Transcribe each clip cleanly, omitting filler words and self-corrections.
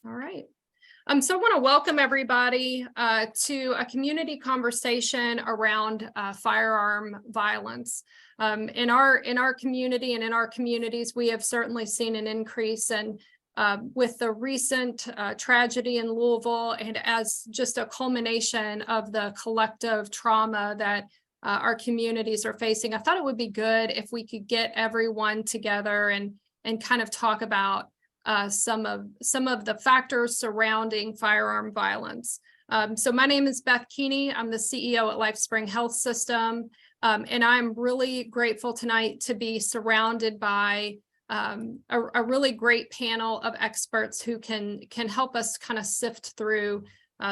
All right. So I want to welcome everybody to a community conversation around firearm violence. In our community and in our communities, we have certainly seen an increase and with the recent tragedy in Louisville, and as just a culmination of the collective trauma that our communities are facing, I thought it would be good if we could get everyone together and kind of talk about some of the factors surrounding firearm violence. So my name is Beth Keeney. I'm the CEO at LifeSpring Health System, and I'm really grateful tonight to be surrounded by a really great panel of experts who can help us kind of sift through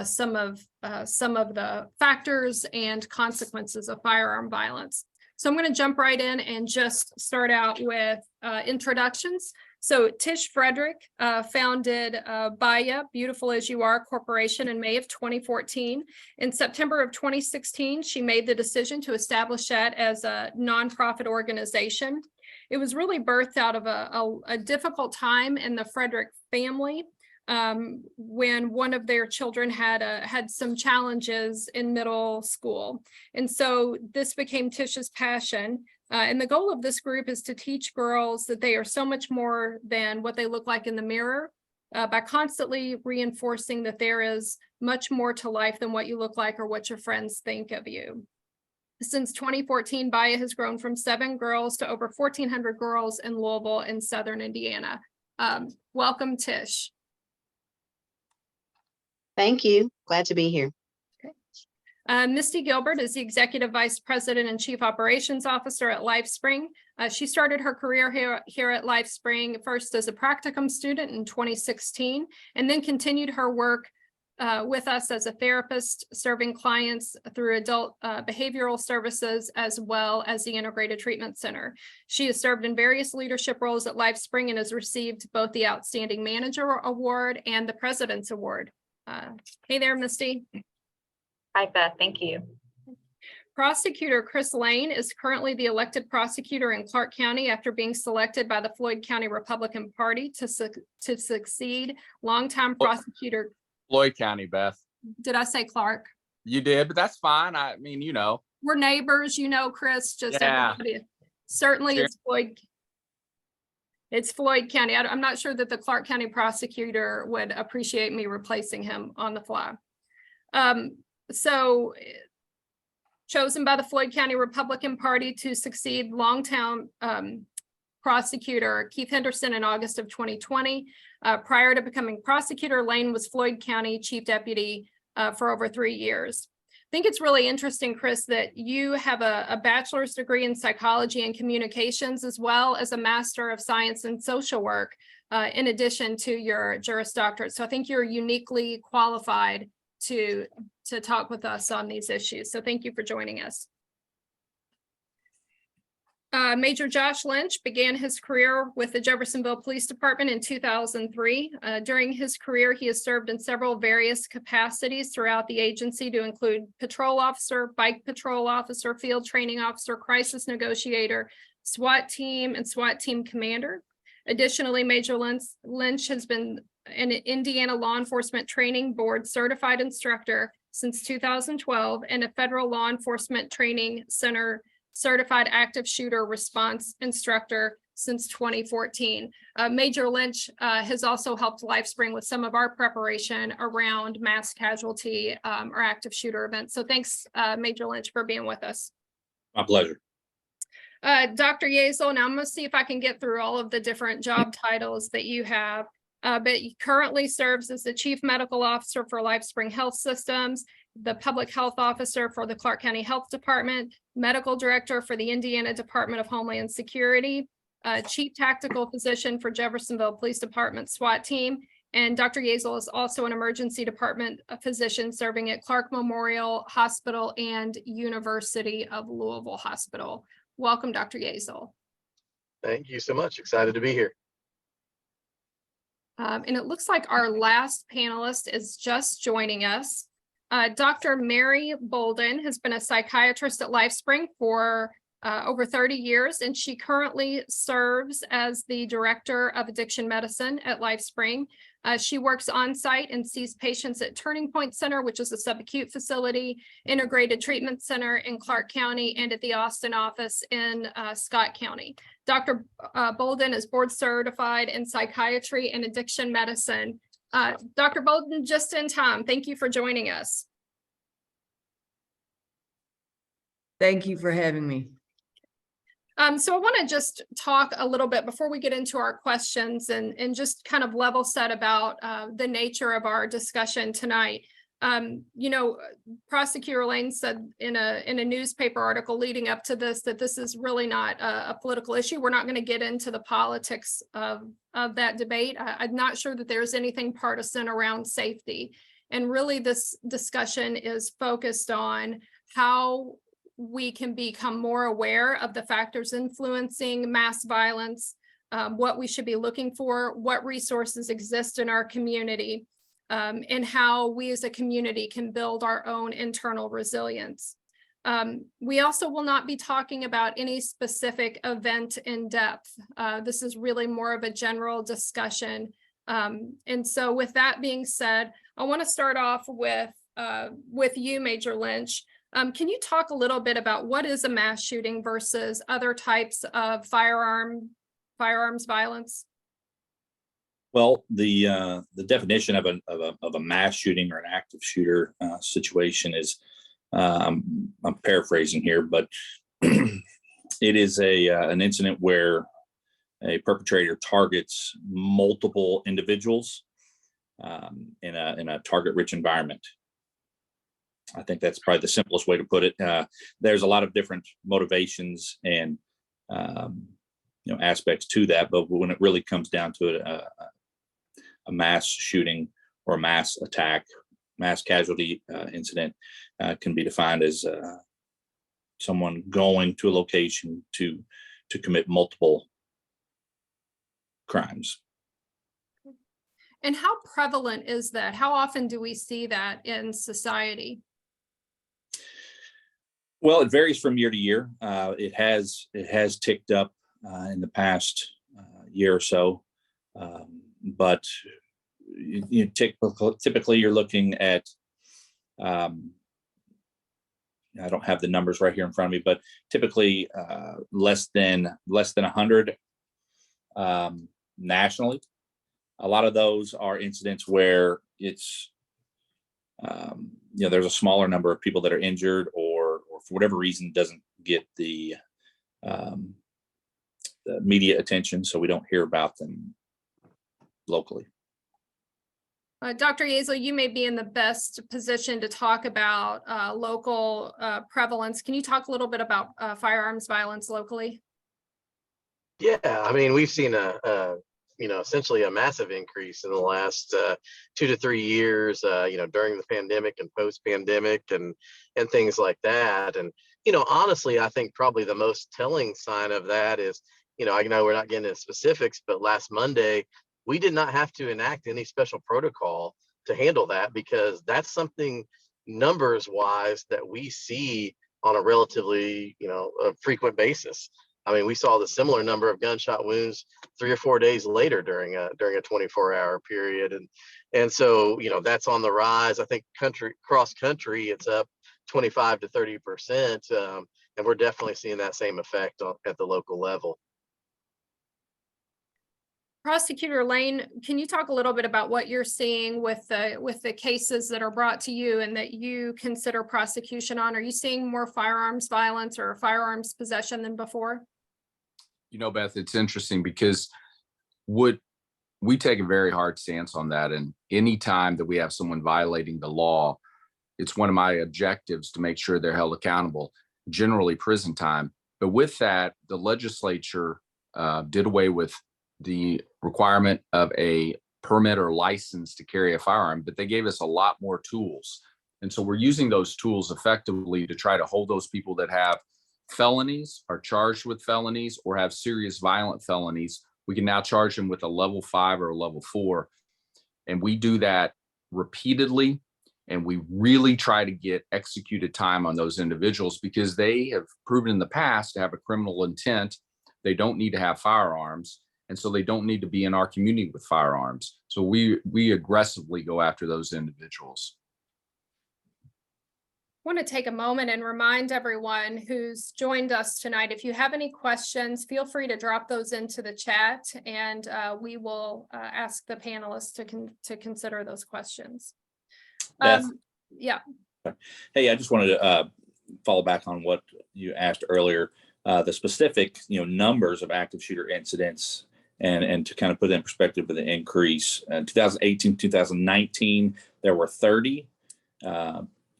some of the factors and consequences of firearm violence. So I'm going to jump right in and just start out with introductions. So Tish Frederick founded Baya, Beautiful As You Are Corporation in May of 2014. In September of 2016, she made the decision to establish that as a nonprofit organization. It was really birthed out of a difficult time in the Frederick family when one of their children had some challenges in middle school. And so this became Tish's passion. And the goal of this group is to teach girls that they are so much more than what they look like in the mirror by constantly reinforcing that there is much more to life than what you look like or what your friends think of you. Since 2014, Baya has grown from 7 girls to over 1,400 girls in Louisville in Southern Indiana. Welcome, Tish. Thank you. Glad to be here. Misty Gilbert is the Executive Vice President and Chief Operations Officer at LifeSpring. She started her career here at LifeSpring first as a practicum student in 2016, and then continued her work with us as a therapist, serving clients through adult behavioral services, as well as the Integrated Treatment Center. She has served in various leadership roles at LifeSpring and has received both the Outstanding Manager Award and the President's Award. Hey there, Misty. Hi, Beth. Thank you. Prosecutor Chris Lane is currently the elected prosecutor in Clark County after being selected by the Floyd County Republican Party to succeed longtime prosecutor. Floyd County, Beth. Did I say Clark? You did, but that's fine. I mean, you know. We're neighbors, you know, Chris, just everybody. Certainly it's Floyd. It's Floyd County. I'm not sure that the Clark County prosecutor would appreciate me replacing him on the fly. So chosen by the Floyd County Republican Party to succeed longtime prosecutor Keith Henderson in August of 2020. Prior to becoming prosecutor, Lane was Floyd County Chief Deputy for over 3 years. I think it's really interesting, Chris, that you have a bachelor's degree in psychology and communications, as well as a Master of Science in Social Work, in addition to your Juris Doctorate. So I think you're uniquely qualified to talk with us on these issues. So thank you for joining us. Major Josh Lynch began his career with the Jeffersonville Police Department in 2003. During his career, he has served in several various capacities throughout the agency, to include patrol officer, bike patrol officer, field training officer, crisis negotiator, SWAT team, and SWAT team commander. Additionally, Major Lynch has been an Indiana Law Enforcement Training Board certified instructor since 2012 and a Federal Law Enforcement Training Center certified active shooter response instructor since 2014. Major Lynch has also helped LifeSpring with some of our preparation around mass casualty or active shooter events. So thanks, Major Lynch, for being with us. My pleasure. Dr. Yezel, now I'm going to see if I can get through all of the different job titles that you have, but he currently serves as the Chief Medical Officer for LifeSpring Health Systems, the Public Health Officer for the Clark County Health Department, Medical Director for the Indiana Department of Homeland Security, Chief Tactical Physician for Jeffersonville Police Department SWAT Team, and Dr. Yezel is also an emergency department physician serving at Clark Memorial Hospital and University of Louisville Hospital. Welcome, Dr. Yezel. Thank you so much. Excited to be here. And it looks like our last panelist is just joining us. Dr. Mary Bolden has been a psychiatrist at LifeSpring for over 30 years, and she currently serves as the Director of Addiction Medicine at LifeSpring. She works on site and sees patients at Turning Point Center, which is a subacute facility, Integrated Treatment Center in Clark County, and at the Austin office in Scott County. Dr. Bolden is board certified in psychiatry and addiction medicine. Dr. Bolden, just in time, thank you for joining us. Thank you for having me. So I want to just talk a little bit before we get into our questions and just kind of level set about the nature of our discussion tonight. Prosecutor Lane said in a newspaper article leading up to this that this is really not a political issue. We're not going to get into the politics of that debate. I'm not sure that there's anything partisan around safety. And really this discussion is focused on how we can become more aware of the factors influencing mass violence, what we should be looking for, what resources exist in our community, and how we as a community can build our own internal resilience. We also will not be talking about any specific event in depth. This is really more of a general discussion. And so with that being said, I want to start off with you, Major Lynch. Can you talk a little bit about what is a mass shooting versus other types of firearms violence? Well, the definition of a mass shooting or an active shooter situation is, I'm paraphrasing here, but it is an incident where a perpetrator targets multiple individuals in a target-rich environment. I think that's probably the simplest way to put it. There's a lot of different motivations and aspects to that, but when it really comes down to it, a mass shooting or a mass attack, mass casualty incident can be defined as someone going to a location to commit multiple crimes. And how prevalent is that? How often do we see that in society? Well, it varies from year to year. It has ticked up in the past year or so, but typically you're looking at. I don't have the numbers right here in front of me, but typically less than 100 nationally. A lot of those are incidents where it's there's a smaller number of people that are injured or for whatever reason doesn't get the media attention, so we don't hear about them locally. Dr. Yeasley, you may be in the best position to talk about local prevalence. Can you talk a little bit about firearms violence locally? Yeah, I mean, we've seen essentially a massive increase in the last 2 to 3 years, during the pandemic and post-pandemic and things like that. And, honestly, I think probably the most telling sign of that is, I know we're not getting into specifics, but last Monday, we did not have to enact any special protocol to handle that because that's something numbers wise that we see on a relatively, a frequent basis. I mean, we saw the similar number of gunshot wounds 3 or 4 days later during a 24-hour period. And so, that's on the rise. I think cross country, it's up 25 to 30%. And we're definitely seeing that same effect at the local level. Prosecutor Lane, can you talk a little bit about what you're seeing with the cases that are brought to you and that you consider prosecution on? Are you seeing more firearms violence or firearms possession than before? Beth, it's interesting because we take a very hard stance on that. And any time that we have someone violating the law, it's one of my objectives to make sure they're held accountable, generally prison time. But with that, the legislature did away with the requirement of a permit or license to carry a firearm, but they gave us a lot more tools. And so we're using those tools effectively to try to hold those people that have felonies, are charged with felonies, or have serious violent felonies. We can now charge them with a level 5 or a level 4. And we do that repeatedly. And we really try to get executed time on those individuals because they have proven in the past to have a criminal intent. They don't need to have firearms. And so they don't need to be in our community with firearms. So we aggressively go after those individuals. Want to take a moment and remind everyone who's joined us tonight, if you have any questions, feel free to drop those into the chat, and we will ask the panelists to consider those questions. Beth? Yeah. Hey, I just wanted to follow back on what you asked earlier, the specific, numbers of active shooter incidents, and to kind of put it in perspective of the increase. In 2018, 2019, there were 30.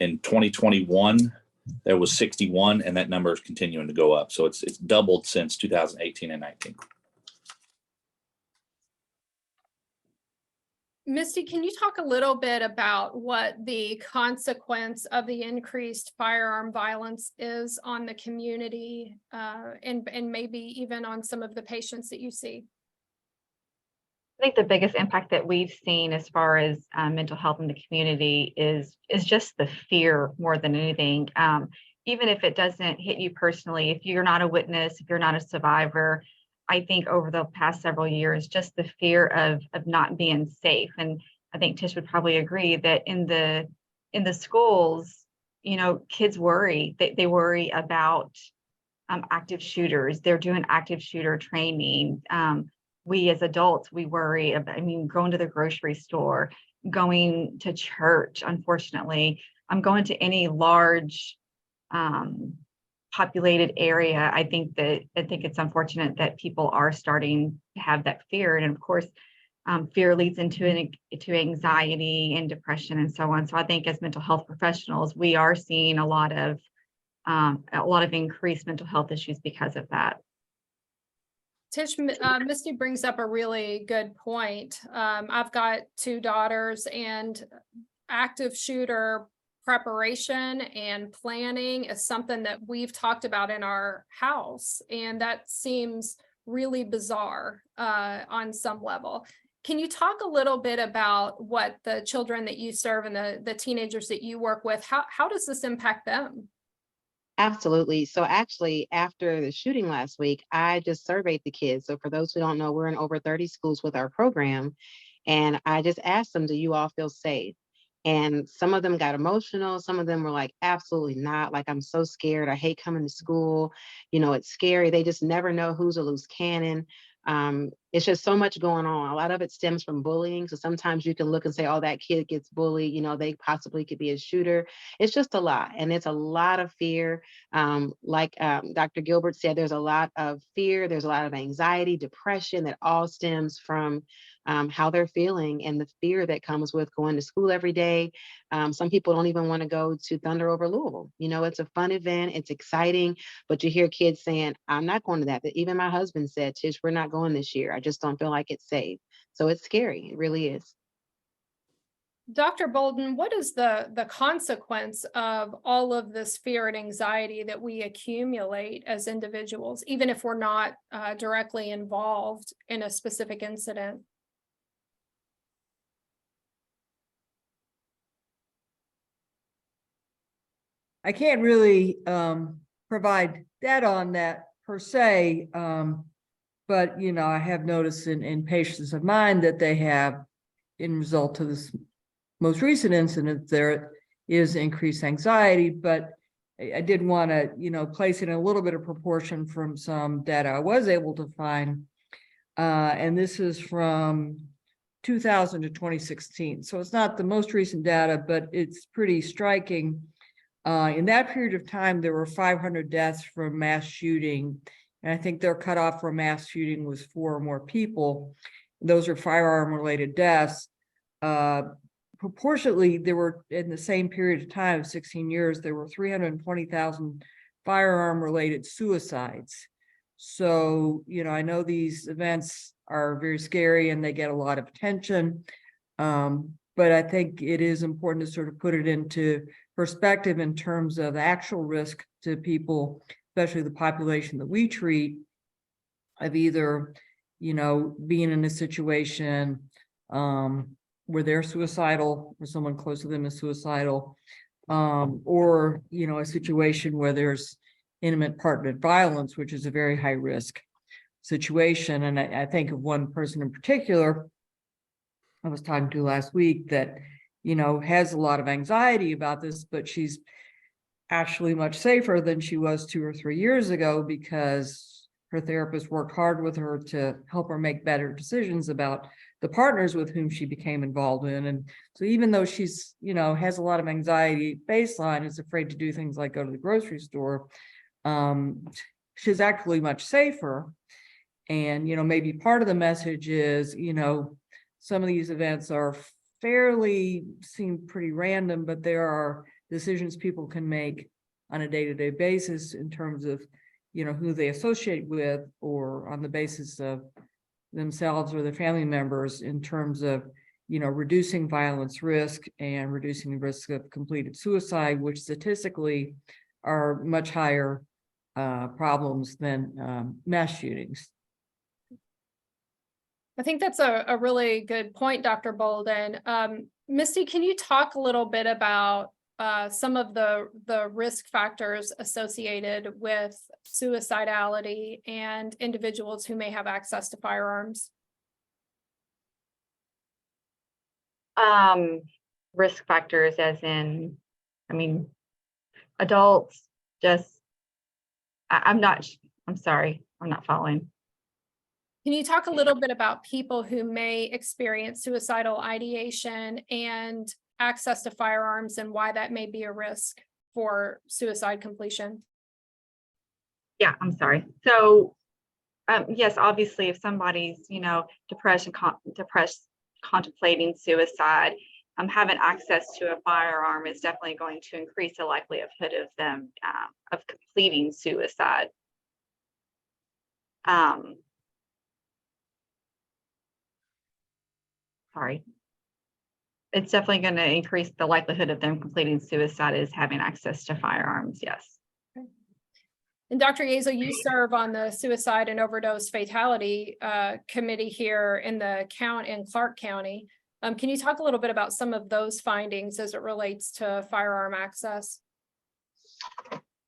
In 2021, there was 61, and that number is continuing to go up. So it's doubled since 2018 and 19. Misty, can you talk a little bit about what the consequence of the increased firearm violence is on the community, and maybe even on some of the patients that you see? I think the biggest impact that we've seen as far as mental health in the community is just the fear more than anything. Even if it doesn't hit you personally, if you're not a witness, if you're not a survivor, I think over the past several years, just the fear of not being safe. And I think Tish would probably agree that in the schools, kids worry. They worry about active shooters. They're doing active shooter training. We as adults, we worry about, going to the grocery store, going to church, unfortunately. I'm going to any large populated area. I think it's unfortunate that people are starting to have that fear. And of course, fear leads into anxiety and depression and so on. So I think as mental health professionals, we are seeing a lot of increased mental health issues because of that. Tish, Misty brings up a really good point. I've got 2 daughters, and active shooter preparation and planning is something that we've talked about in our house, and that seems really bizarre on some level. Can you talk a little bit about what the children that you serve and the teenagers that you work with, how does this impact them? Absolutely. So actually, after the shooting last week, I just surveyed the kids. So for those who don't know, we're in over 30 schools with our program. And I just asked them, do you all feel safe? And some of them got emotional. Some of them were like, absolutely not. Like, I'm so scared. I hate coming to school. It's scary. They just never know who's a loose cannon. It's just so much going on. A lot of it stems from bullying. So sometimes you can look and say, oh, that kid gets bullied, they possibly could be a shooter. It's just a lot. And it's a lot of fear. Like Dr. Gilbert said, there's a lot of fear. There's a lot of anxiety, depression that all stems from how they're feeling and the fear that comes with going to school every day. Some people don't even want to go to Thunder over Louisville. It's a fun event. It's exciting, but you hear kids saying, I'm not going to that. But even my husband said, Tish, we're not going this year. I just don't feel like it's safe. So it's scary. It really is. Dr. Bolden, what is the consequence of all of this fear and anxiety that we accumulate as individuals, even if we're not directly involved in a specific incident? I can't really provide data on that per se, but I have noticed in patients of mine that they have, in result of this most recent incident, there is increased anxiety. But I did want to place it in a little bit of proportion from some data I was able to find, and this is from 2000 to 2016, so it's not the most recent data, but it's pretty striking. In that period of time, there were 500 deaths from mass shooting. And I think their cutoff for mass shooting was 4 or more people. Those are firearm related deaths. Proportionately, there were, in the same period of time, 16 years, there were 320,000 firearm related suicides. So, I know these events are very scary and they get a lot of attention. But I think it is important to sort of put it into perspective in terms of actual risk to people, especially the population that we treat, of either, being in a situation where they're suicidal or someone close to them is suicidal, or, you know, a situation where there's intimate partnered violence, which is a very high risk situation. And I think of one person in particular I was talking to last week that, you know, has a lot of anxiety about this, but she's actually much safer than she was 2 or 3 years ago because her therapist worked hard with her to help her make better decisions about the partners with whom she became involved in. And so even though she's, you know, has a lot of anxiety baseline, is afraid to do things like go to the grocery store, she's actually much safer. And, you know, maybe part of the message is, you know, some of these events are seem pretty random, but there are decisions people can make on a day-to-day basis in terms of, you know, who they associate with, or on the basis of themselves or their family members, in terms of, you know, reducing violence risk and reducing the risk of completed suicide, which statistically are much higher problems than mass shootings. I think that's a really good point, Dr. Bolden. Misty, can you talk a little bit about some of the risk factors associated with suicidality and individuals who may have access to firearms? Risk factors as in, I mean, adults, just, I'm sorry, I'm not following. Can you talk a little bit about people who may experience suicidal ideation and access to firearms and why that may be a risk for suicide completion? Yeah, I'm sorry. So, yes, obviously, if somebody's, you know, depressed, contemplating suicide, having access to a firearm is definitely going to increase the likelihood of them of completing suicide. Sorry. It's definitely going to increase the likelihood of them completing suicide is having access to firearms, yes. And Dr. Yezel, you serve on the Suicide and Overdose Fatality Committee here in Clark County. Can you talk a little bit about some of those findings as it relates to firearm access?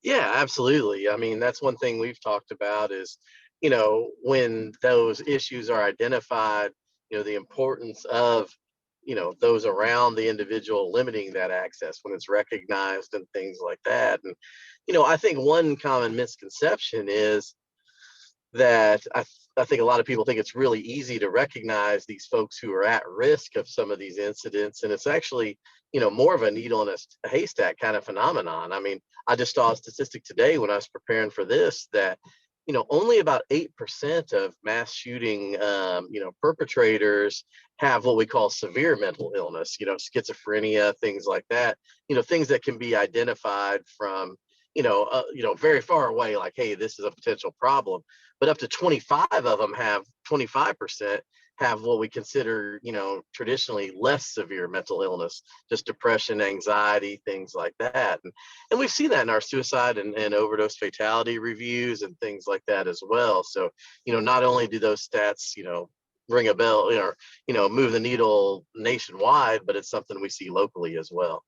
Yeah, absolutely. I mean, that's one thing we've talked about is, you know, when those issues are identified, you know, the importance of, you know, those around the individual limiting that access when it's recognized and things like that. And, you know, I think one common misconception is that I think a lot of people think it's really easy to recognize these folks who are at risk of some of these incidents. And it's actually, you know, more of a needle in a haystack kind of phenomenon. I mean, I just saw a statistic today when I was preparing for this that, you know, only about 8% of mass shooting, you know, perpetrators have what we call severe mental illness, you know, schizophrenia, things like that, you know, things that can be identified from, you know, very far away, like, hey, this is a potential problem. But up to 25% have what we consider, you know, traditionally less severe mental illness, just depression, anxiety, things like that. And we've seen that in our suicide and overdose fatality reviews and things like that as well. So, you know, not only do those stats, you know, ring a bell or, you know, move the needle nationwide, but it's something we see locally as well.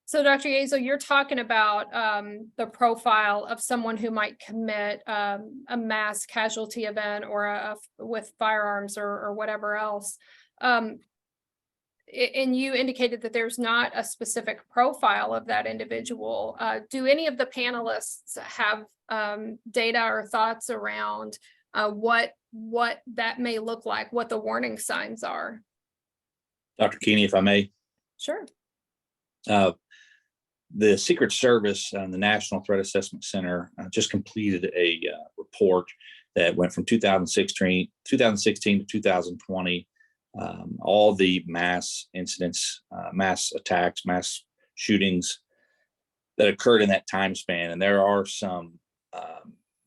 So Dr. Yezel, you're talking about the profile of someone who might commit a mass casualty event or with firearms or whatever else. And you indicated that there's not a specific profile of that individual. Do any of the panelists have data or thoughts around what that may look like, what the warning signs are? Dr. Keeney, if I may. Sure. The Secret Service and the National Threat Assessment Center just completed a report that went from 2016 to 2020. All the mass incidents, mass attacks, mass shootings that occurred in that time span. And there are some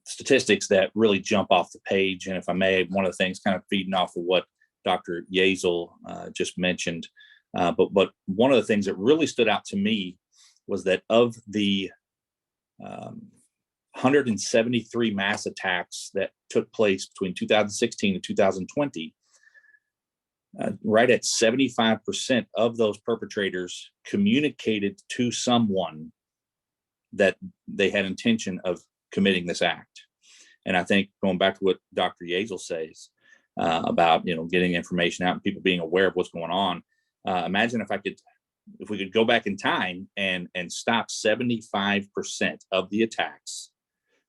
statistics that really jump off the page. And if I may, one of the things kind of feeding off of what Dr. Yezel just mentioned, but one of the things that really stood out to me was that of the 173 mass attacks that took place between 2016 and 2020, right at 75% of those perpetrators communicated to someone that they had intention of committing this act. And I think going back to what Dr. Yazel says about, getting information out and people being aware of what's going on. Imagine if we could go back in time and stop 75% of the attacks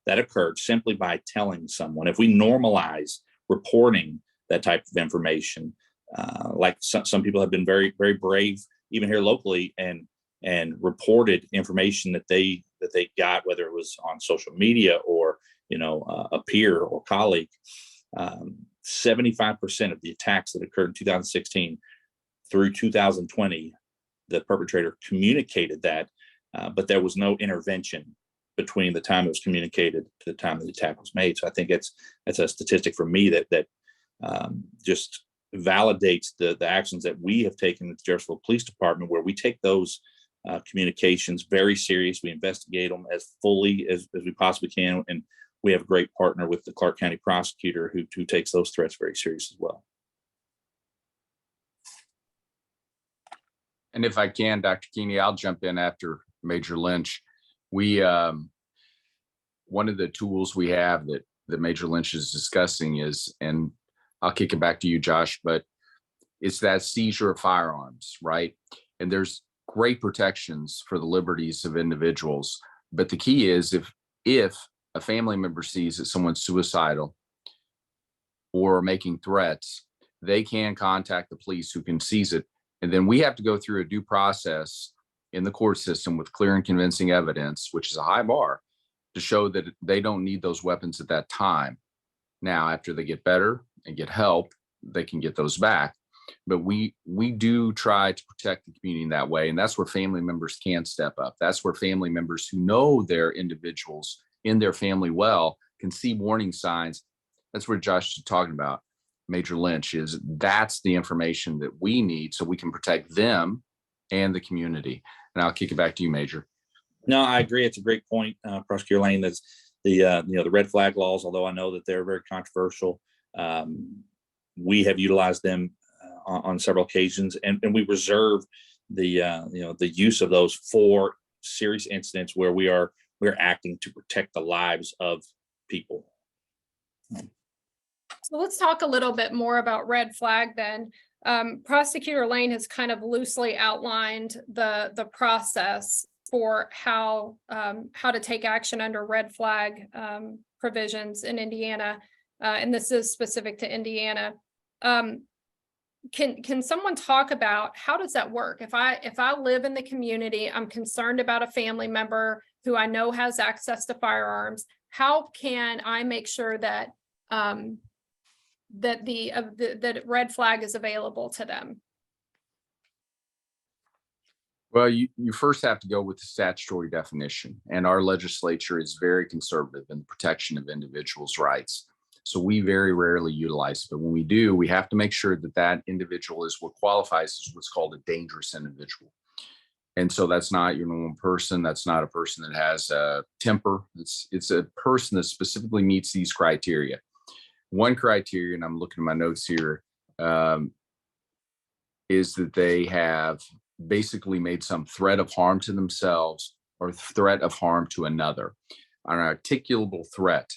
that occurred simply by telling someone. If we normalize reporting that type of information, like some people have been very, very brave, even here locally, and reported information that they got, whether it was on social media or a peer or colleague. 75% of the attacks that occurred in 2016 through 2020, the perpetrator communicated that, but there was no intervention between the time it was communicated to the time the attack was made. So I think it's a statistic for me that just validates the actions that we have taken at the Jeffersonville Police Department, where we take those communications very serious. We investigate them as fully as we possibly can. And we have a great partner with the Clark County prosecutor who takes those threats very serious as well. And if I can, Dr. Keeney, I'll jump in after Major Lynch. We, one of the tools we have that Major Lynch is discussing is, and I'll kick it back to you, Josh, but it's that seizure of firearms, right? And there's great protections for the liberties of individuals. But the key is if a family member sees that someone's suicidal or making threats, they can contact the police, who can seize it. And then we have to go through a due process in the court system with clear and convincing evidence, which is a high bar, to show that they don't need those weapons at that time. Now, after they get better and get help, they can get those back. But we do try to protect the community in that way. And that's where family members can step up. That's where family members who know their individuals in their family well can see warning signs. That's where Josh is talking about, Major Lynch, is that's the information that we need so we can protect them and the community. And I'll kick it back to you, Major. No, I agree. It's a great point, Prosecutor Lane. That's the red flag laws, although I know that they're very controversial. We have utilized them on several occasions, and we reserve the use of those for serious incidents where we're acting to protect the lives of people. So let's talk a little bit more about red flag then. Prosecutor Lane has kind of loosely outlined the process for how to take action under red flag provisions in Indiana, and this is specific to Indiana. Can someone talk about how does that work? If I live in the community, I'm concerned about a family member who I know has access to firearms. How can I make sure that that red flag is available to them? Well, you first have to go with the statutory definition, and our legislature is very conservative in the protection of individuals' rights. So we very rarely utilize it, but when we do, we have to make sure that that individual is what qualifies as what's called a dangerous individual. And so that's not your normal person. That's not a person that has a temper. It's a person that specifically meets these criteria. One criteria, and I'm looking at my notes here, is that they have basically made some threat of harm to themselves or threat of harm to another, an articulable threat.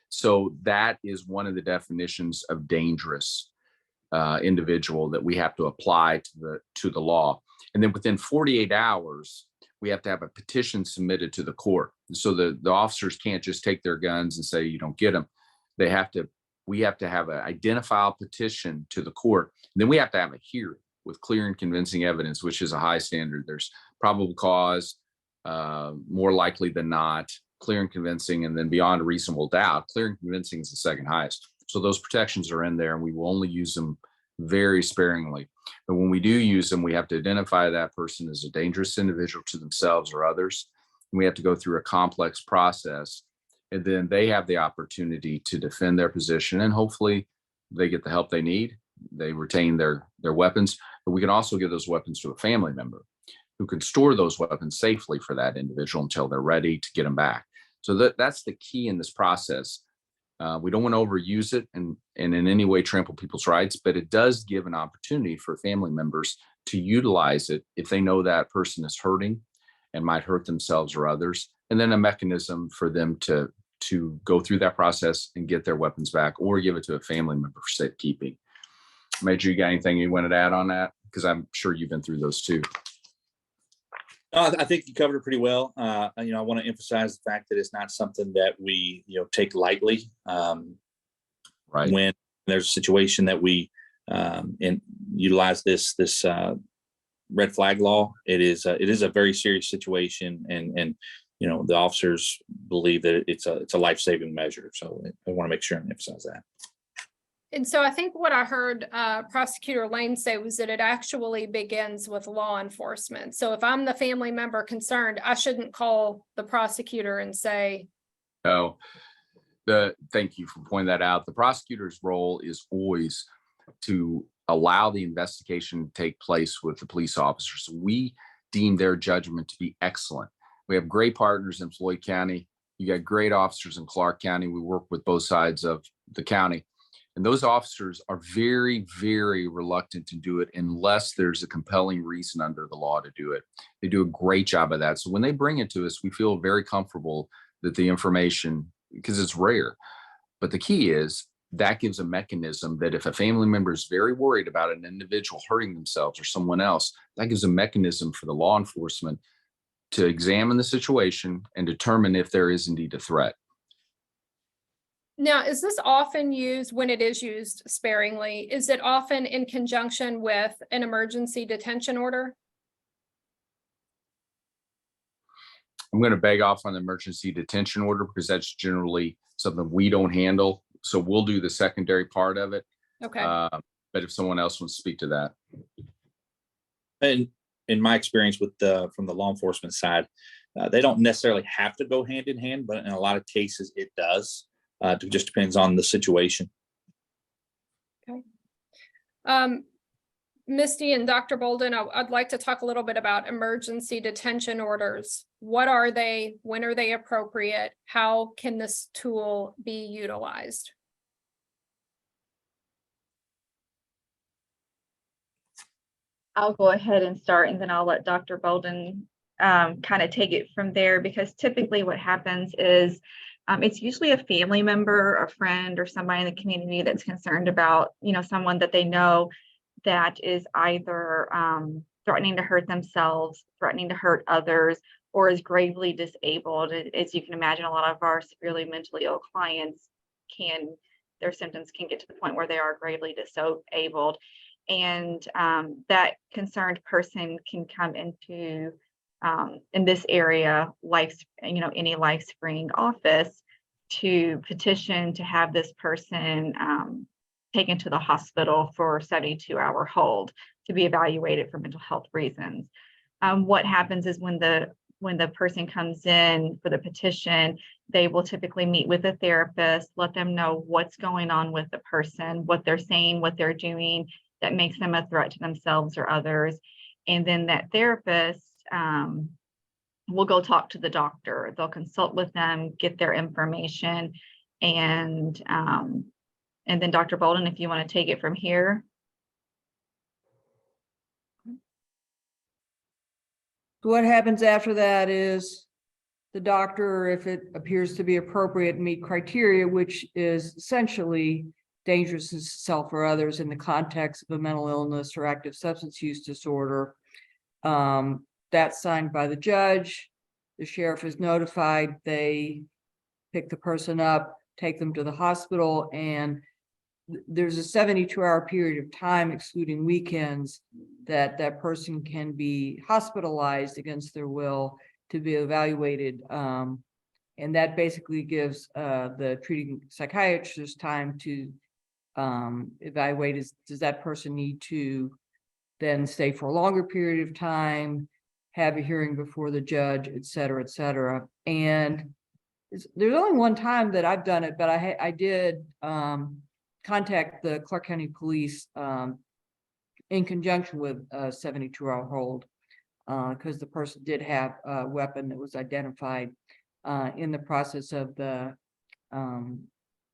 So that is one of the definitions of dangerous individual that we have to apply to the law. And then within 48 hours, we have to have a petition submitted to the court. So the officers can't just take their guns and say, you don't get them. We have to have an identifiable petition to the court. And then we have to have a hearing with clear and convincing evidence, which is a high standard. There's probable cause, more likely than not, clear and convincing, and then beyond a reasonable doubt. Clear and convincing is the second highest. So those protections are in there, and we will only use them very sparingly. But when we do use them, we have to identify that person as a dangerous individual to themselves or others. And we have to go through a complex process, and then they have the opportunity to defend their position, and hopefully they get the help they need. They retain their weapons, but we can also give those weapons to a family member who can store those weapons safely for that individual until they're ready to get them back. So that's the key in this process. We don't want to overuse it and in any way trample people's rights, but it does give an opportunity for family members to utilize it if they know that person is hurting and might hurt themselves or others, and then a mechanism for them to go through that process and get their weapons back or give it to a family member for safekeeping. Major, you got anything you wanted to add on that? Because I'm sure you've been through those too. I think you covered it pretty well. I want to emphasize the fact that it's not something that we, take lightly. Right. When there's a situation that we utilize this red flag law, it is a very serious situation, and the officers believe that it's a life-saving measure. So I want to make sure and emphasize that. And so I think what I heard Prosecutor Lane say was that it actually begins with law enforcement. So if I'm the family member concerned, I shouldn't call the prosecutor and say, Oh, thank you for pointing that out. The prosecutor's role is always to allow the investigation to take place with the police officers. We deem their judgment to be excellent. We have great partners in Floyd County. You got great officers in Clark County. We work with both sides of the county. And those officers are very, very reluctant to do it unless there's a compelling reason under the law to do it. They do a great job of that. So when they bring it to us, we feel very comfortable that the information, because it's rare, but the key is that gives a mechanism that if a family member is very worried about an individual hurting themselves or someone else, that gives a mechanism for the law enforcement to examine the situation and determine if there is indeed a threat. now, is this often used when it is used sparingly? Is it often in conjunction with an emergency detention order? I'm going to beg off on the emergency detention order because that's generally something we don't handle. So we'll do the secondary part of it. Okay. But if someone else wants to speak to that. And in my experience from the law enforcement side, they don't necessarily have to go hand in hand, but in a lot of cases it does. It just depends on the situation. Okay. Misty and Dr. Bolden, I'd like to talk a little bit about emergency detention orders. What are they? When are they appropriate? How can this tool be utilized? I'll go ahead and start, and then I'll let Dr. Bolden kind of take it from there, because typically what happens is it's usually a family member, a friend, or somebody in the community that's concerned about, someone that they know that is either threatening to hurt themselves, threatening to hurt others, or is gravely disabled. As you can imagine, a lot of our severely mentally ill clients their symptoms can get to the point where they are gravely disabled. And that concerned person can come into, in this area, any LifeSpring office to petition to have this person taken to the hospital for 72-hour hold to be evaluated for mental health reasons. What happens is when the person comes in for the petition, they will typically meet with a therapist, let them know what's going on with the person, what they're saying, what they're doing that makes them a threat to themselves or others. And then that therapist will go talk to the doctor. They'll consult with them, get their information, and then Dr. Bolden, if you want to take it from here. What happens after that is the doctor, if it appears to be appropriate, meet criteria, which is essentially dangerous to self or others in the context of a mental illness or active substance use disorder. That's signed by the judge. The sheriff is notified. They pick the person up, take them to the hospital, and there's a 72-hour period of time, excluding weekends, that person can be hospitalized against their will to be evaluated. And that basically gives the treating psychiatrist time to evaluate, does that person need to then stay for a longer period of time, have a hearing before the judge, et cetera, et cetera. And there's only one time that I've done it, but I did contact the Clark County Police in conjunction with a 72-hour hold, because the person did have a weapon that was identified in the process of the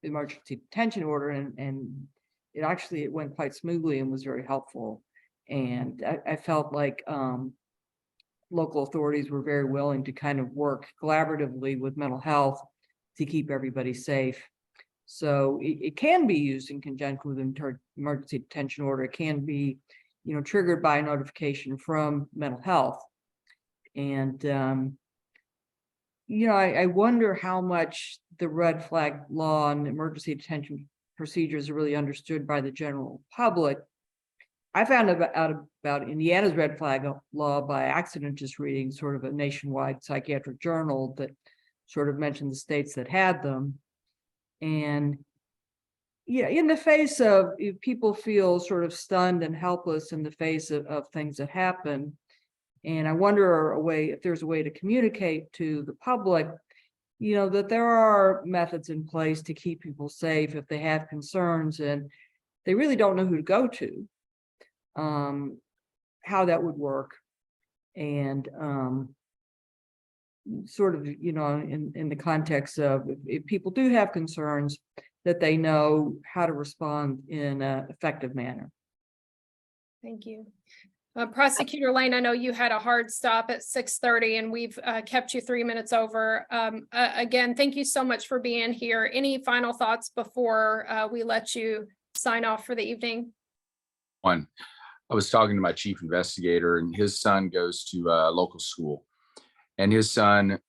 emergency detention order, and it went quite smoothly and was very helpful. And I felt like local authorities were very willing to kind of work collaboratively with mental health to keep everybody safe. So it can be used in conjunction with an emergency detention order. It can be, triggered by a notification from mental health. And, I wonder how much the red flag law and emergency detention procedures are really understood by the general public. I found out about Indiana's red flag law by accident, just reading sort of a nationwide psychiatric journal that sort of mentioned the states that had them. And in the face of, if people feel sort of stunned and helpless in the face of things that happen. And I wonder if there's a way to communicate to the public, that there are methods in place to keep people safe if they have concerns and they really don't know who to go to, how that would work. And sort of, in the context of if people do have concerns, that they know how to respond in an effective manner. Thank you. Prosecutor Lane, I know you had a hard stop at 6:30 and we've kept you 3 minutes over. Again, thank you so much for being here. Any final thoughts before we let you sign off for the evening? One, I was talking to my chief investigator, and his son goes to a local school, and his son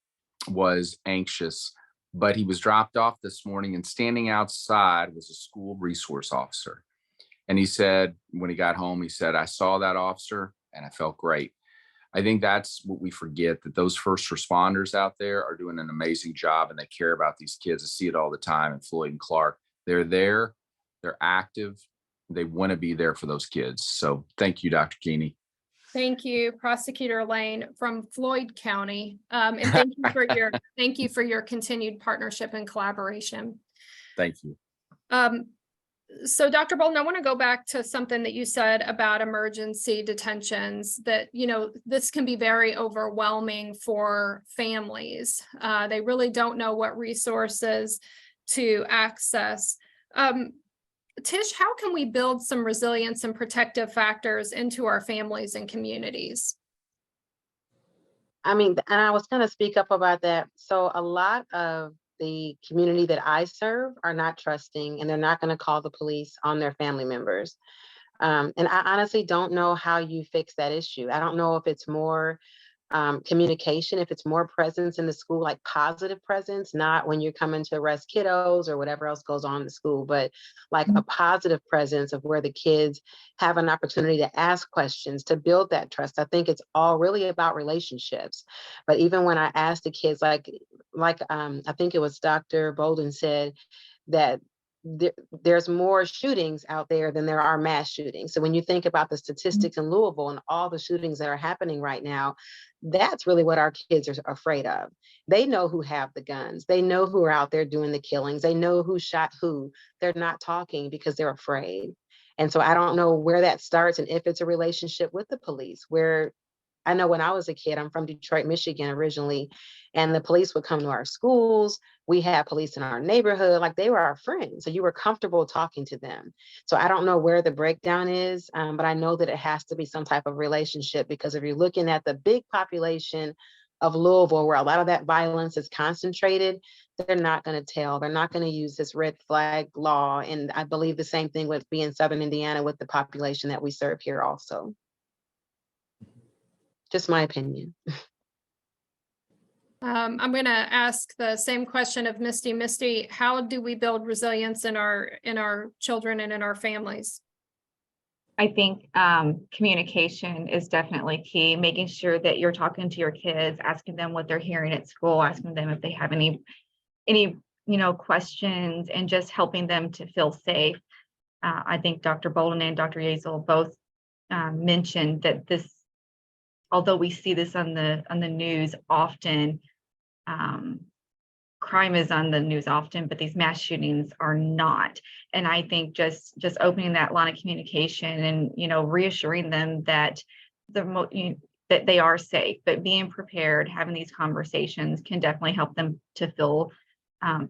was anxious, but he was dropped off this morning, and standing outside was a school resource officer. And he said, when he got home, he said, I saw that officer and I felt great. I think that's what we forget, that those first responders out there are doing an amazing job and they care about these kids. I see it all the time in Floyd and Clark. They're there, they're active, they want to be there for those kids. So thank you, Dr. Keeney. Thank you, Prosecutor Lane from Floyd County. And thank you for your continued partnership and collaboration. Thank you. So Dr. Bolden, I want to go back to something that you said about emergency detentions, that, this can be very overwhelming for families. They really don't know what resources to access. Tish, how can we build some resilience and protective factors into our families and communities? I mean, and I was going to speak up about that. So a lot of the community that I serve are not trusting, and they're not going to call the police on their family members. And I honestly don't know how you fix that issue. I don't know if it's more communication, if it's more presence in the school, like positive presence, not when you're coming to arrest kiddos or whatever else goes on in the school, but like a positive presence of where the kids have an opportunity to ask questions, to build that trust. I think it's all really about relationships. But even when I asked the kids, like I think it was Dr. Bolden said that there's more shootings out there than there are mass shootings. So when you think about the statistics in Louisville and all the shootings that are happening right now, that's really what our kids are afraid of. They know who have the guns. They know who are out there doing the killings. They know who shot who. They're not talking because they're afraid. And so I don't know where that starts and if it's a relationship with the police, where I know when I was a kid, I'm from Detroit, Michigan originally, and the police would come to our schools. We had police in our neighborhood, like they were our friends. So you were comfortable talking to them. So I don't know where the breakdown is, but I know that it has to be some type of relationship, because if you're looking at the big population of Louisville, where a lot of that violence is concentrated, they're not going to tell. They're not going to use this red flag law. And I believe the same thing would be in Southern Indiana with the population that we serve here also. Just my opinion. I'm going to ask the same question of Misty. Misty, how do we build resilience in our children and in our families? I think communication is definitely key, making sure that you're talking to your kids, asking them what they're hearing at school, asking them if they have any questions, and just helping them to feel safe. I think Dr. Bolden and Dr. Yazel both mentioned that this, although we see this on the news often, crime is on the news often, but these mass shootings are not. And I think just opening that line of communication and reassuring them that that they are safe, but being prepared, having these conversations can definitely help them to feel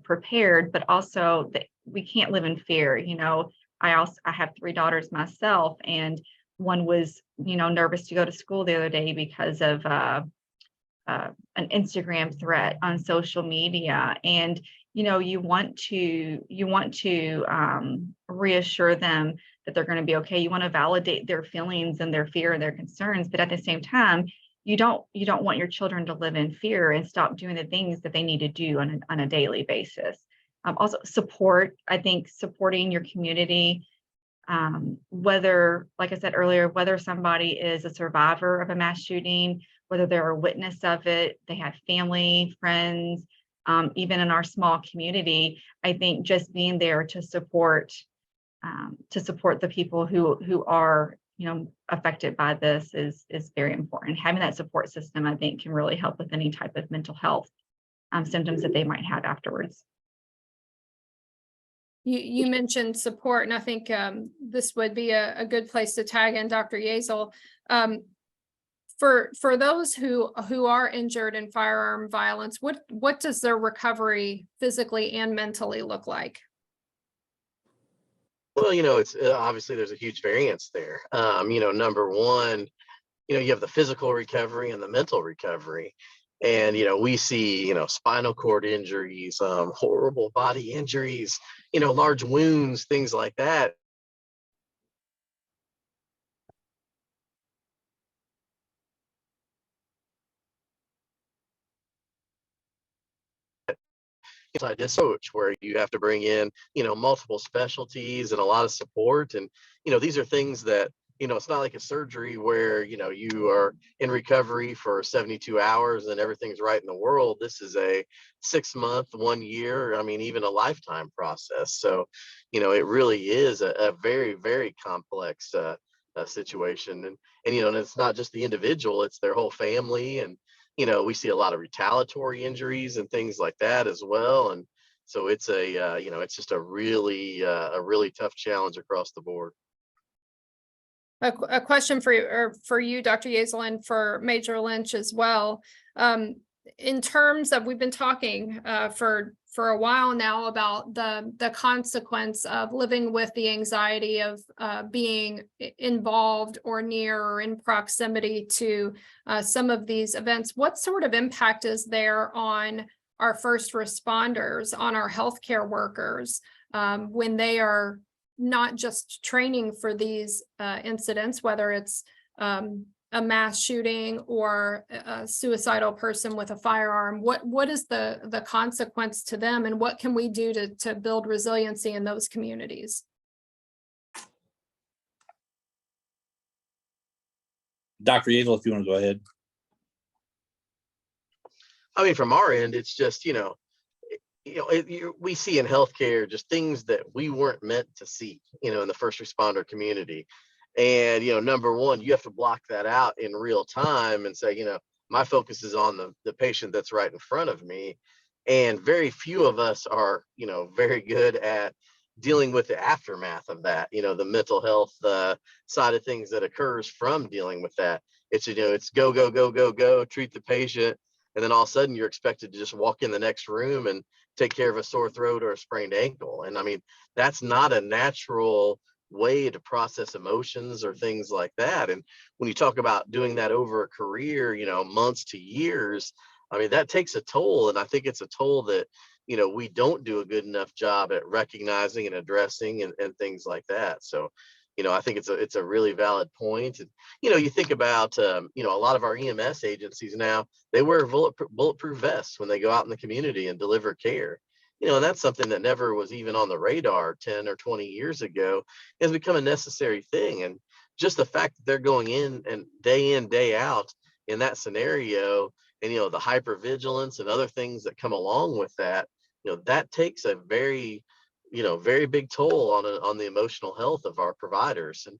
prepared, but also that we can't live in fear. I have 3 daughters myself, and one was, nervous to go to school the other day because of an Instagram threat on social media. And you want to reassure them that they're going to be okay. You want to validate their feelings and their fear and their concerns, but at the same time, you don't want your children to live in fear and stop doing the things that they need to do on a daily basis. Also support, I think supporting your community, whether, like I said earlier, whether somebody is a survivor of a mass shooting, whether they're a witness of it, they have family, friends, even in our small community, I think just being there to support the people who are, affected by this is very important. Having that support system, I think, can really help with any type of mental health symptoms that they might have afterwards. You mentioned support, and I think this would be a good place to tag in Dr. Yeazel. For those who are injured in firearm violence, what does their recovery physically and mentally look like? Well, it's obviously there's a huge variance there. Number one, you have the physical recovery and the mental recovery. And, we see, spinal cord injuries, horrible body injuries, large wounds, things like that. Inside this approach where you have to bring in, multiple specialties and a lot of support. And, these are things that, it's not like a surgery where, you are in recovery for 72 hours and everything's right in the world. This is a 6-month, 1 year, even a lifetime process. So, it really is a very, very complex situation. And and it's not just the individual, it's their whole family. And, we see a lot of retaliatory injuries and things like that as well. And so it's it's just a really tough challenge across the board. A question for you, or for you, Dr. Yeazel, and for Major Lynch as well. In terms of, we've been talking for a while now about the consequence of living with the anxiety of being involved or near or in proximity to some of these events. What sort of impact is there on our first responders, on our healthcare workers, when they are not just training for these incidents, whether it's a mass shooting or a suicidal person with a firearm? What is the consequence to them, and what can we do to build resiliency in those communities? Dr. Yeazel, if you want to go ahead. From our end, it's just, we see in healthcare just things that we weren't meant to see, in the first responder community. And, number one, you have to block that out in real time and say, my focus is on the patient that's right in front of me. And very few of us are, very good at dealing with the aftermath of that, the mental health side of things that occurs from dealing with that. It's, it's go, go, go, go, go, treat the patient. And then all of a sudden you're expected to just walk in the next room and take care of a sore throat or a sprained ankle. And that's not a natural way to process emotions or things like that. And when you talk about doing that over a career, months to years, that takes a toll. And I think it's a toll that, we don't do a good enough job at recognizing and addressing and things like that. So, I think it's a really valid point. And, you think about, a lot of our EMS agencies now, they wear bulletproof vests when they go out in the community and deliver care. And that's something that never was even on the radar 10 or 20 years ago. It's become a necessary thing. And just the fact that they're going in, day out in that scenario, and, the hypervigilance and other things that come along with that, that takes a very big toll on the emotional health of our providers. And,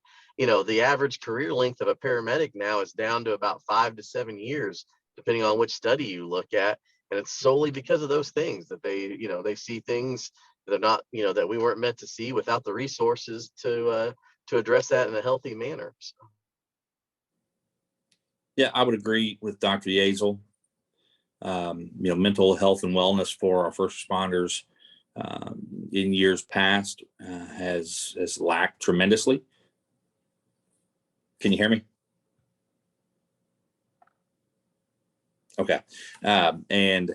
the average career length of a paramedic now is down to about 5 to 7 years, depending on which study you look at. And it's solely because of those things that they see things that are not, that we weren't meant to see without the resources to address that in a healthy manner. So. Yeah, I would agree with Dr. Yeazel. Mental health and wellness for our first responders in years past has lacked tremendously. Can you hear me? Okay. And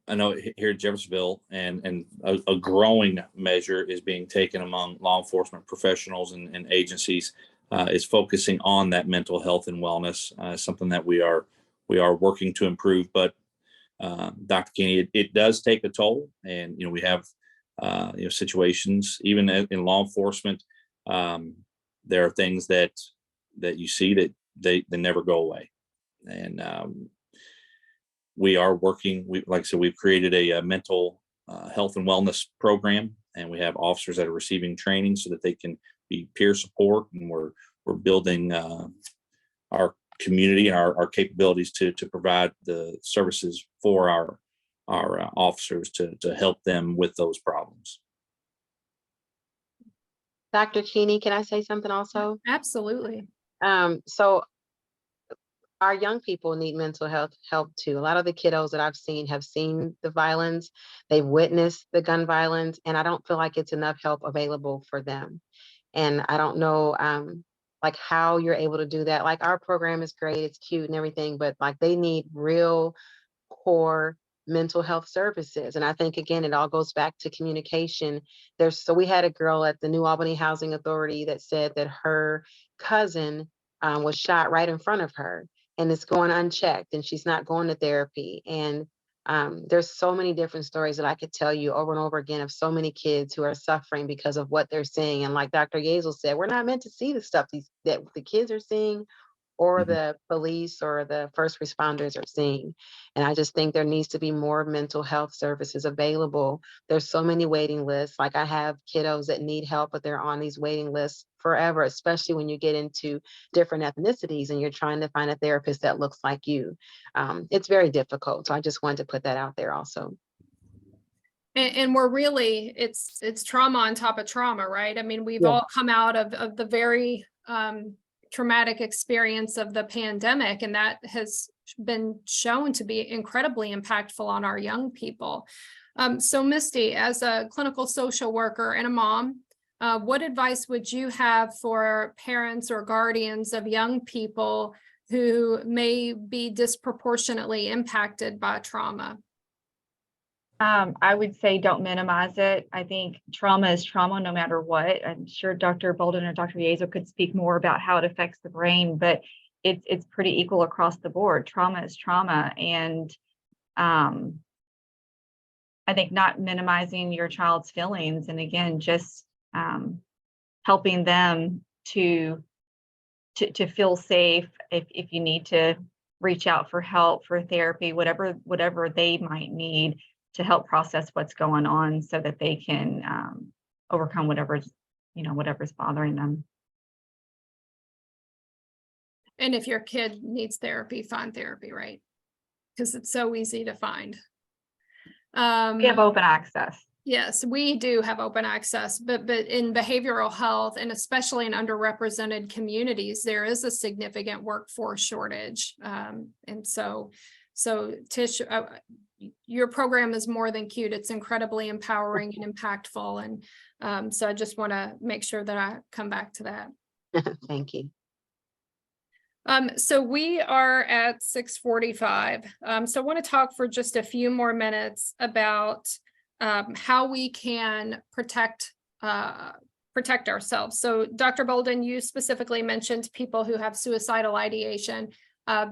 I know here in Jeffersonville and a growing measure is being taken among law enforcement professionals and agencies is focusing on that mental health and wellness, something that we are working to improve. But Dr. Kenney, it does take a toll, and we have situations even in law enforcement. There are things that you see that they never go away, and we are working. Like I said, we've created a mental health and wellness program, and we have officers that are receiving training so that they can be peer support, and we're building our community and our capabilities to provide the services for our officers to help them with those problems. Dr. Kenney, can I say something also? Absolutely. So our young people need mental health help too. A lot of the kiddos that I've seen have seen the violence, they've witnessed the gun violence, and I don't feel like it's enough help available for them. And I don't know like how you're able to do that. Like our program is great, it's cute and everything, but like they need real core mental health services. And I think again, it all goes back to communication. So we had a girl at the New Albany Housing Authority that said that her cousin was shot right in front of her, and it's going unchecked, and she's not going to therapy. And there's so many different stories that I could tell you over and over again of so many kids who are suffering because of what they're seeing. And like Dr. Yezel said, we're not meant to see the stuff that the kids are seeing or the police or the first responders are seeing. And I just think there needs to be more mental health services available. There's so many waiting lists. Like I have kiddos that need help, but they're on these waiting lists forever, especially when you get into different ethnicities and you're trying to find a therapist that looks like you. It's very difficult. So I just wanted to put that out there also. And we're really, it's trauma on top of trauma, right? I mean, we've all come out of the very traumatic experience of the pandemic, and that has been shown to be incredibly impactful on our young people. So Misty, as a clinical social worker and a mom, what advice would you have for parents or guardians of young people who may be disproportionately impacted by trauma? I would say don't minimize it. I think trauma is trauma no matter what. I'm sure Dr. Bolden or Dr. Yezel could speak more about how it affects the brain, but it's pretty equal across the board. Trauma is trauma. And I think not minimizing your child's feelings, and again, just helping them to feel safe if you need to reach out for help, for therapy, whatever they might need to help process what's going on so that they can overcome whatever's bothering them. And if your kid needs therapy, find therapy, right? Because it's so easy to find. We have open access. Yes, we do have open access, but in behavioral health, and especially in underrepresented communities, there is a significant workforce shortage. And so Tish, your program is more than cute. It's incredibly empowering and impactful. And so I just want to make sure that I come back to that. Thank you. So we are at 6:45. So I want to talk for just a few more minutes about how we can protect ourselves. So Dr. Bolden, you specifically mentioned people who have suicidal ideation.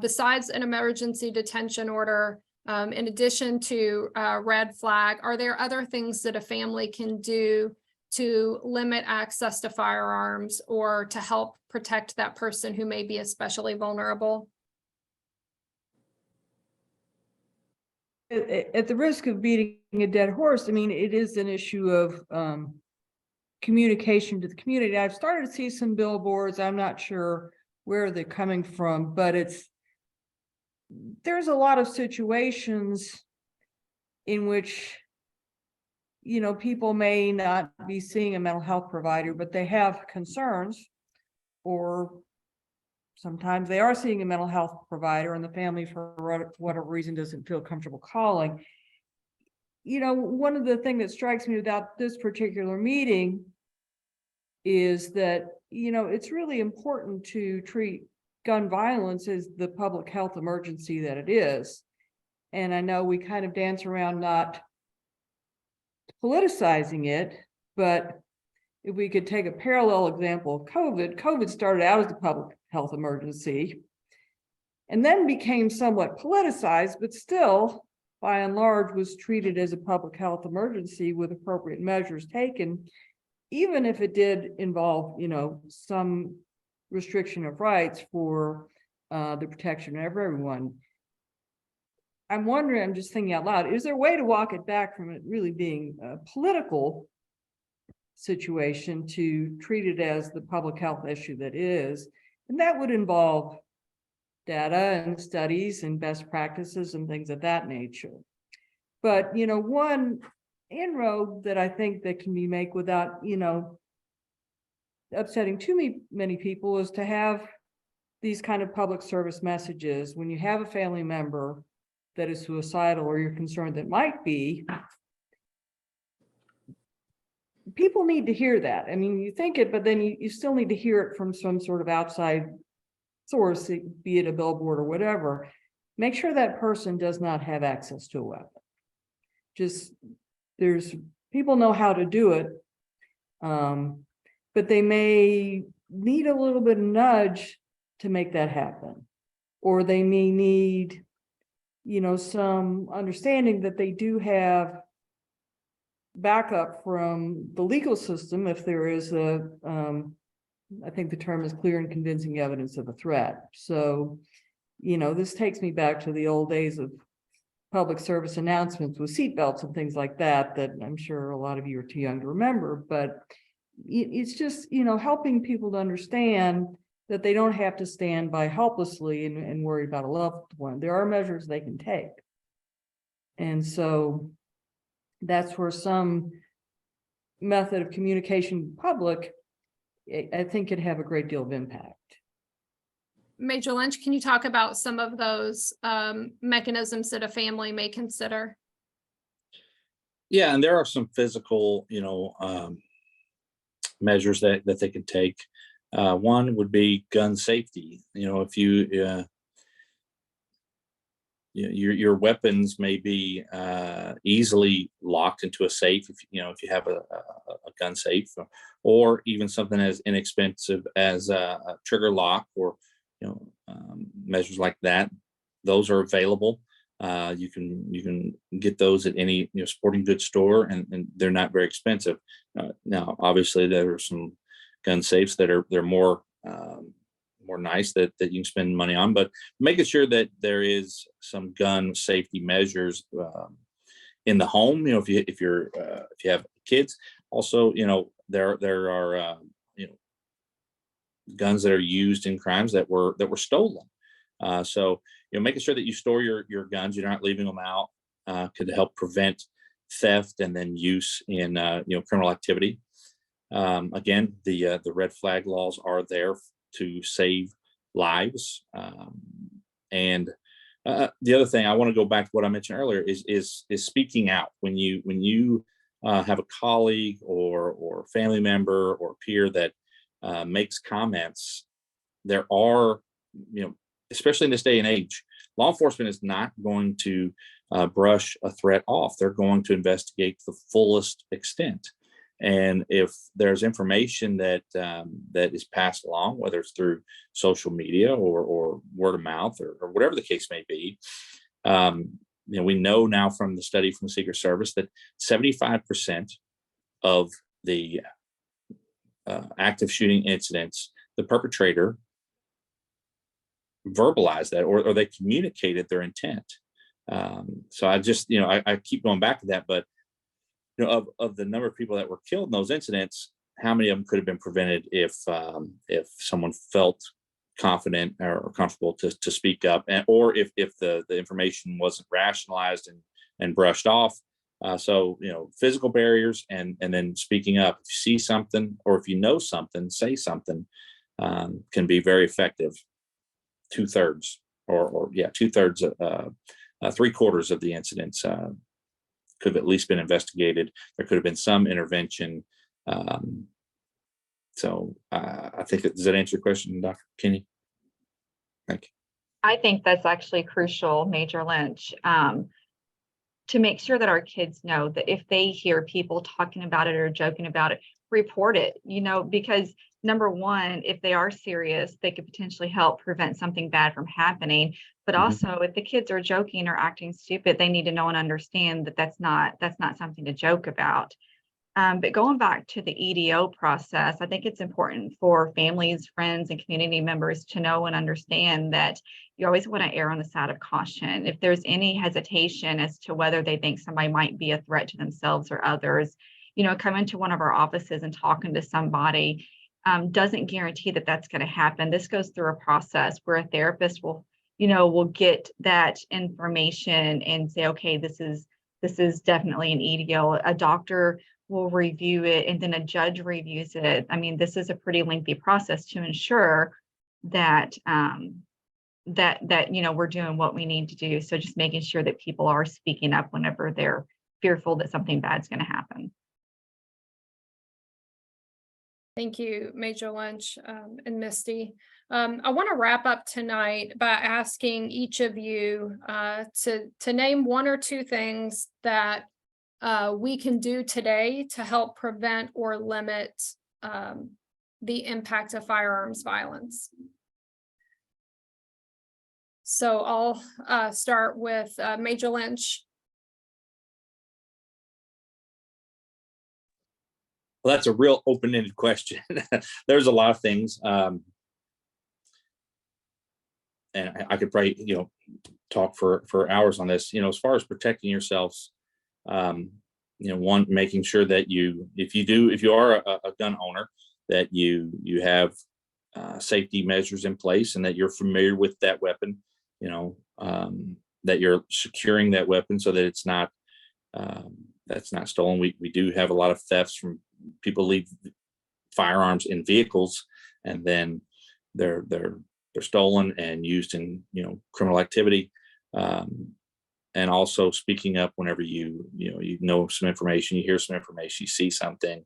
Besides an emergency detention order, in addition to red flag, are there other things that a family can do to limit access to firearms or to help protect that person who may be especially vulnerable? At the risk of beating a dead horse, I mean, it is an issue of communication to the community. I've started to see some billboards. I'm not sure where they're coming from, but there's a lot of situations in which, people may not be seeing a mental health provider, but they have concerns, or sometimes they are seeing a mental health provider and the family, for whatever reason, doesn't feel comfortable calling. one of the things that strikes me about this particular meeting is that, it's really important to treat gun violence as the public health emergency that it is. And I know we kind of dance around not politicizing it, but if we could take a parallel example of COVID started out as a public health emergency and then became somewhat politicized, but still, by and large, was treated as a public health emergency with appropriate measures taken, even if it did involve, some restriction of rights for the protection of everyone. I'm wondering, I'm just thinking out loud, is there a way to walk it back from it really being a political situation to treat it as the public health issue that is? And that would involve data and studies and best practices and things of that nature. But, one inroad that I think that can be made without, upsetting too many people is to have these kind of public service messages. When you have a family member that is suicidal or you're concerned that might be, people need to hear that. I mean, you think it, but then you still need to hear it from some sort of outside source, be it a billboard or whatever. Make sure that person does not have access to a weapon. There's people know how to do it, but they may need a little bit of nudge to make that happen. Or they may need, some understanding that they do have backup from the legal system if there is I think the term is clear and convincing evidence of a threat. So, this takes me back to the old days of public service announcements with seatbelts and things like that I'm sure a lot of you are too young to remember, but it's just, helping people to understand that they don't have to stand by helplessly and worry about a loved one. There are measures they can take. And so that's where some method of communication in public, I think, could have a great deal of impact. Major Lynch, can you talk about some of those mechanisms that a family may consider? Yeah, and there are some physical, measures that they can take. One would be gun safety. If your weapons may be easily locked into a safe if you have a gun safe, or even something as inexpensive as a trigger lock, or measures like that. Those are available. You can get those at any sporting goods store, and they're not very expensive. Now, obviously, there are some gun safes that they're more nice that you can spend money on, but making sure that there is some gun safety measures in the home. If you have kids, also there are guns that are used in crimes that were stolen. So making sure that you store your guns, you're not leaving them out, could help prevent theft and then use in criminal activity. Again, the red flag laws are there to save lives. And the other thing I want to go back to what I mentioned earlier is speaking out when you have a colleague or family member or peer that makes comments. There are, especially in this day and age, law enforcement is not going to brush a threat off. They're going to investigate to the fullest extent. And if there's information that is passed along, whether it's through social media or word of mouth or whatever the case may be, we know now from the study from the Secret Service that 75% of the active shooting incidents, the perpetrator verbalized that or they communicated their intent. So I just, I keep going back to that, but of the number of people that were killed in those incidents, how many of them could have been prevented if someone felt confident or comfortable to speak up, or if the information wasn't rationalized and brushed off. So physical barriers and then speaking up. If you see something or if you know something, say something, can be very effective. 2/3 or 2/3, 3/4 of the incidents could have at least been investigated. There could have been some intervention. So I think does that answer your question, Dr. Kinney? Thank you. I think that's actually crucial, Major Lynch, to make sure that our kids know that if they hear people talking about it or joking about it, report it, because number one, if they are serious, they could potentially help prevent something bad from happening. But also, if the kids are joking or acting stupid, they need to know and understand that that's not something to joke about. But going back to the EDO process, I think it's important for families, friends, and community members to know and understand that you always want to err on the side of caution. If there's any hesitation as to whether they think somebody might be a threat to themselves or others, coming to one of our offices and talking to somebody doesn't guarantee that that's going to happen. This goes through a process where a therapist will get that information and say, okay, this is definitely an EDO. A doctor will review it, and then a judge reviews it. I mean, this is a pretty lengthy process to ensure that we're doing what we need to do. So just making sure that people are speaking up whenever they're fearful that something bad's going to happen. Thank you, Major Lynch and Misty. I want to wrap up tonight by asking each of you to name one or two things that we can do today to help prevent or limit the impact of firearms violence. So I'll start with Major Lynch. Well, that's a real open-ended question. There's a lot of things, and I could probably talk for hours on this. As far as protecting yourselves, one, making sure that if you are a gun owner, that you have safety measures in place and that you're familiar with that weapon. That you're securing that weapon so that it's not that's not stolen. We do have a lot of thefts from people leave firearms in vehicles and then they're stolen and used in criminal activity. And also speaking up whenever you know some information, you hear some information, you see something.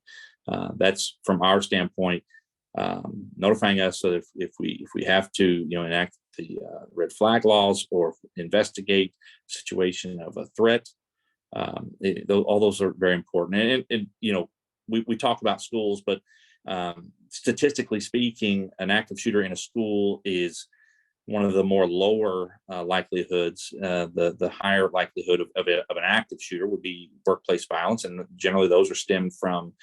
That's from our standpoint, notifying us so that if we have to enact the red flag laws or investigate a situation of a threat, all those are very important. And we talk about schools, but statistically speaking, an active shooter in a school is one of the more lower likelihoods. The higher likelihood of an active shooter would be workplace violence, and generally those are stemmed from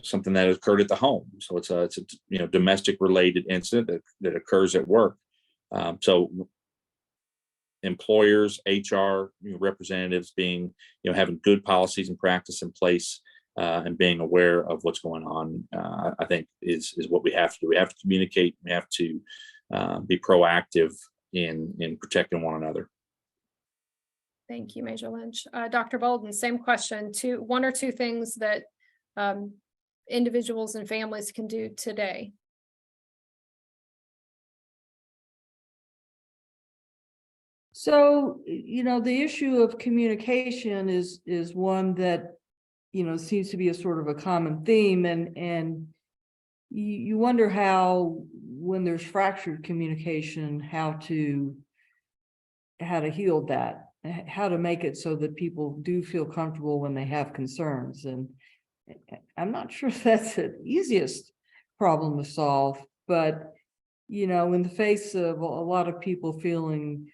something that occurred at the home. So it's a domestic related incident that occurs at work. So employers, HR representatives being having good policies and practice in place and being aware of what's going on, I think is what we have to do. We have to communicate. We have to be proactive in protecting one another. Thank you, Major Lynch. Dr. Bolden, same question. One or two things that individuals and families can do today. So, the issue of communication is one that, seems to be a sort of a common theme, and you wonder how, when there's fractured communication, how to heal that, how to make it so that people do feel comfortable when they have concerns. And I'm not sure if that's the easiest problem to solve, but, in the face of a lot of people feeling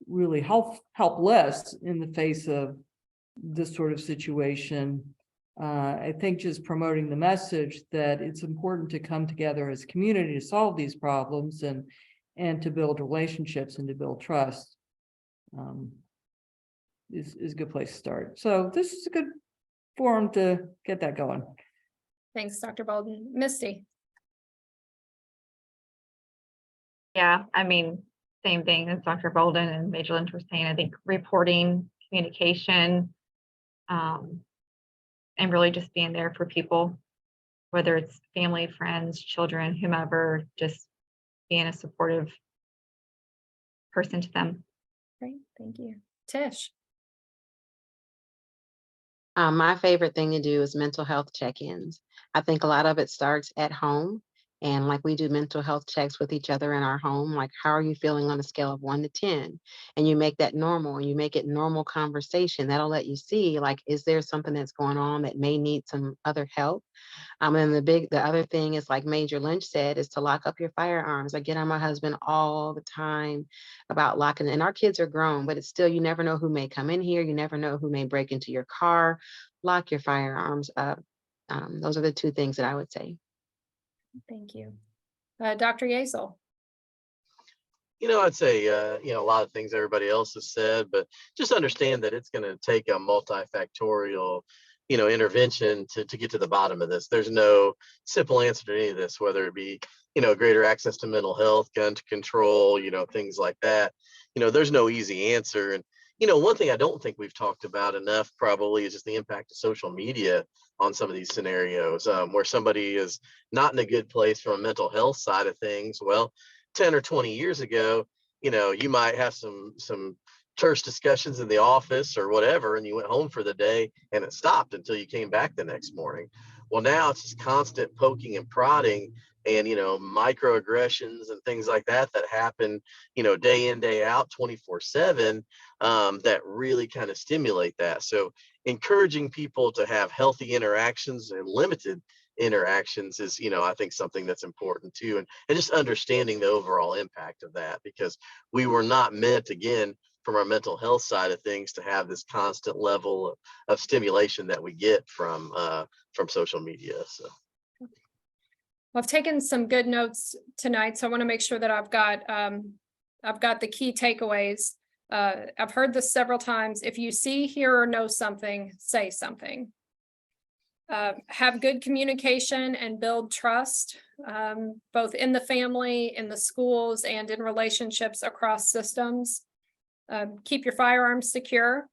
really helpless in the face of this sort of situation, I think just promoting the message that it's important to come together as a community to solve these problems and to build relationships and to build trust is a good place to start. So this is a good forum to get that going. Thanks, Dr. Bolden. Misty. Yeah, I mean, same thing as Dr. Bolden and Major Lynch were saying. I think reporting, communication, and really just being there for people, whether it's family, friends, children, whomever, just being a supportive person to them. Great, thank you. Tish. My favorite thing to do is mental health check-ins. I think a lot of it starts at home. And like we do mental health checks with each other in our home, like how are you feeling on a scale of 1 to 10? And you make that normal and you make it normal conversation. That'll let you see, like, is there something that's going on that may need some other help? And the other thing is, like Major Lynch said, is to lock up your firearms. I get on my husband all the time about locking, and our kids are grown, but it's still, you never know who may come in here. You never know who may break into your car. Lock your firearms up. Those are the two things that I would say. Thank you. Dr. Yeasel. I'd say, a lot of things everybody else has said, but just understand that it's going to take a multifactorial, intervention to get to the bottom of this. There's no simple answer to any of this, whether it be, greater access to mental health, gun control, things like that. There's no easy answer. And, one thing I don't think we've talked about enough probably is just the impact of social media on some of these scenarios, where somebody is not in a good place from a mental health side of things. Well, 10 or 20 years ago, you might have some terse discussions in the office or whatever, and you went home for the day and it stopped until you came back the next morning. Well, now it's just constant poking and prodding and, microaggressions and things like that happen, day in, day out, 24/7, that really kind of stimulate that. So encouraging people to have healthy interactions and limited interactions is, I think something that's important too. And just understanding the overall impact of that, because we were not meant, again, from our mental health side of things, to have this constant level of stimulation that we get from social media. So I've taken some good notes tonight, so I want to make sure that I've got the key takeaways. I've heard this several times. If you see, hear, or know something, say something. Have good communication and build trust, both in the family, in the schools, and in relationships across systems. Keep your firearms secure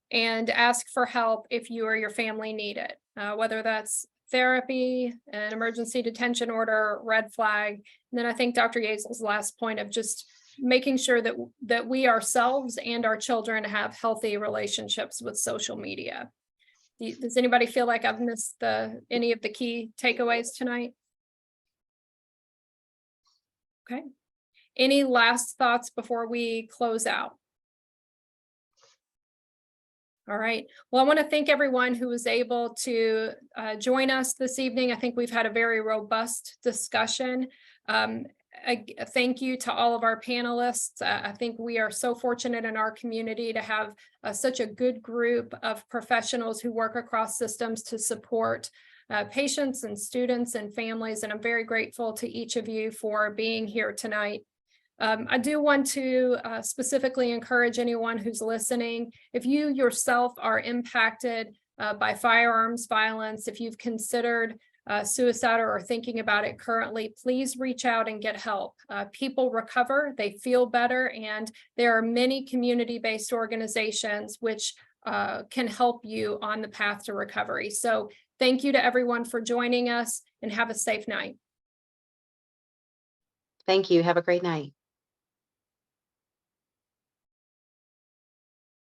and ask for help if you or your family need it, whether that's therapy, an emergency detention order, red flag. And then I think Dr. Yeasel's last point of just making sure that we ourselves and our children have healthy relationships with social media. Does anybody feel like I've missed any of the key takeaways tonight? Okay. Any last thoughts before we close out? All right. Well, I want to thank everyone who was able to join us this evening. I think we've had a very robust discussion. Thank you to all of our panelists. I think we are so fortunate in our community to have such a good group of professionals who work across systems to support patients and students and families. And I'm very grateful to each of you for being here tonight. I do want to specifically encourage anyone who's listening, if you yourself are impacted by firearms violence, if you've considered suicide or are thinking about it currently, please reach out and get help. People recover, they feel better, and there are many community-based organizations which can help you on the path to recovery. So thank you to everyone for joining us, and have a safe night. Thank you. Have a great night.